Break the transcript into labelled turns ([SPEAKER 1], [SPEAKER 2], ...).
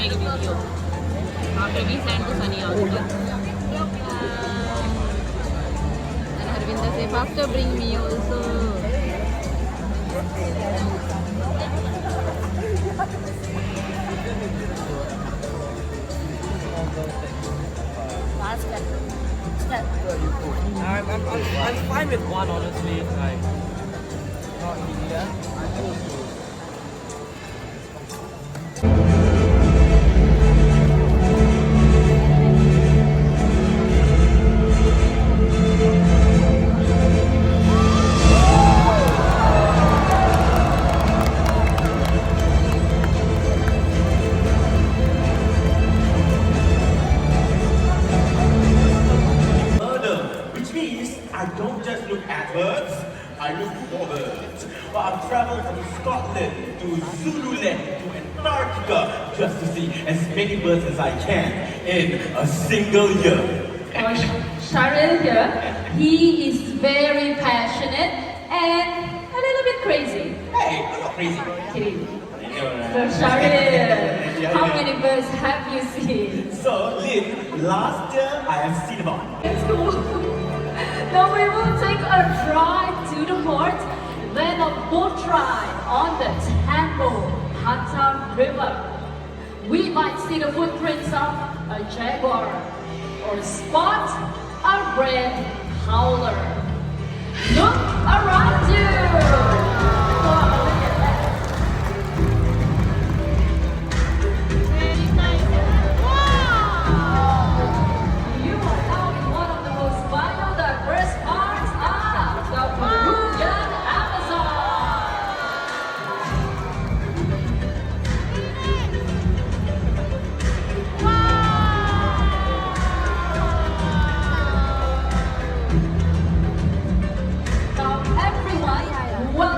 [SPEAKER 1] make a video after we send to Sunny also. And Harvinder say faster bring me also.
[SPEAKER 2] I'm fine with one, honestly. Like, not easier.
[SPEAKER 3] Which means I don't just look at birds, I look forwards. Well, I've traveled from Scotland to Zululand to Antarctica just to see as many birds as I can in a single year.
[SPEAKER 4] Sharil here, he is very passionate and a little bit crazy.
[SPEAKER 3] Hey, I'm not crazy.
[SPEAKER 4] Kidding. So Sharil, how many birds have you seen?
[SPEAKER 3] So, Lynn, last year I have seen about.
[SPEAKER 4] Let's go. Now we will take a drive to the port, then a boat ride on the Tambo Hata River. We might see the footprints of a jaguar or spot a red howler. Look around you!